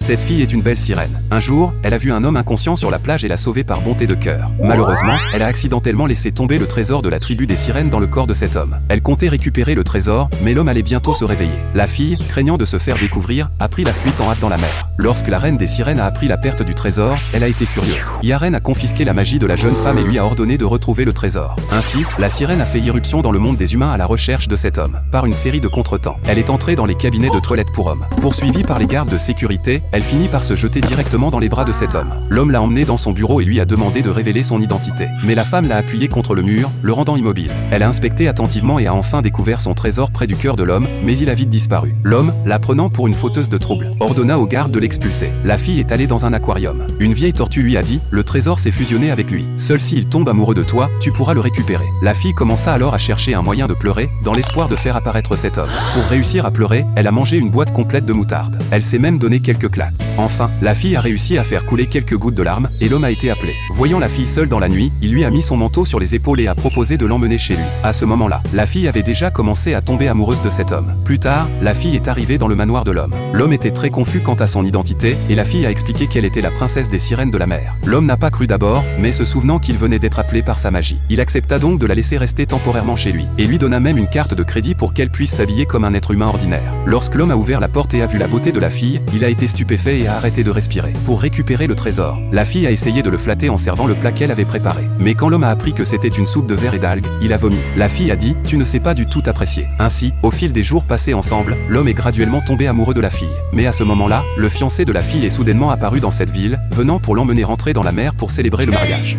Cette fille est une belle sirène. Un jour, elle a vu un homme inconscient sur la plage et l'a sauvé par bonté de cœur. Malheureusement, elle a accidentellement laissé tomber le trésor de la tribu des sirènes dans le corps de cet homme. Elle comptait récupérer le trésor, mais l'homme allait bientôt se réveiller. La fille, craignant de se faire découvrir, a pris la fuite en hâte dans la mer. Lorsque la reine des sirènes a appris la perte du trésor, elle a été furieuse. Yaren a confisqué la magie de la jeune femme et lui a ordonné de retrouver le trésor. Ainsi, la sirène a fait irruption dans le monde des humains à la recherche de cet homme. Par une série de contretemps, elle est entrée dans les cabinets de toilettes pour hommes. Poursuivie par les gardes de sécurité, elle finit par se jeter directement dans les bras de cet homme. L'homme l'a emmené dans son bureau et lui a demandé de révéler son identité. Mais la femme l'a appuyé contre le mur, le rendant immobile. Elle a inspecté attentivement et a enfin découvert son trésor près du cœur de l'homme, mais il a vite disparu. L'homme, la prenant pour une fauteuse de troubles, ordonna aux gardes de l'expulser. La fille est allée dans un aquarium. Une vieille tortue lui a dit « Le trésor s'est fusionné avec lui. Seul s'il tombe amoureux de toi, tu pourras le récupérer. » La fille commença alors à chercher un moyen de pleurer, dans l'espoir de faire apparaître cet homme. Pour réussir à pleurer, elle a mangé une boîte complète de moutarde. Elle s'est même donné quelques claques. Enfin, la fille a réussi à faire couler quelques gouttes de larmes, et l'homme a été appelé. Voyant la fille seule dans la nuit, il lui a mis son manteau sur les épaules et a proposé de l'emmener chez lui. À ce moment-là, la fille avait déjà commencé à tomber amoureuse de cet homme. Plus tard, la fille est arrivée dans le manoir de l'homme. L'homme était très confus quant à son identité, et la fille a expliqué qu'elle était la princesse des sirènes de la mer. L'homme n'a pas cru d'abord, mais se souvenant qu'il venait d'être appelé par sa magie. Il accepta donc de la laisser rester temporairement chez lui, et lui donna même une carte de crédit pour qu'elle puisse s'habiller comme un être humain ordinaire. Lorsque l'homme a ouvert la porte et a vu la beauté de la fille, il a été stupéfait et a arrêté de respirer. Pour récupérer le trésor, la fille a essayé de le flatter en servant le plat qu'elle avait préparé. Mais quand l'homme a appris que c'était une soupe de vers et d'algues, il a vomi. La fille a dit « Tu ne sais pas du tout apprécier ». Ainsi, au fil des jours passés ensemble, l'homme est graduellement tombé amoureux de la fille. Mais à ce moment-là, le fiancé de la fille est soudainement apparu dans cette ville, venant pour l'emmener rentrer dans la mer pour célébrer le mariage.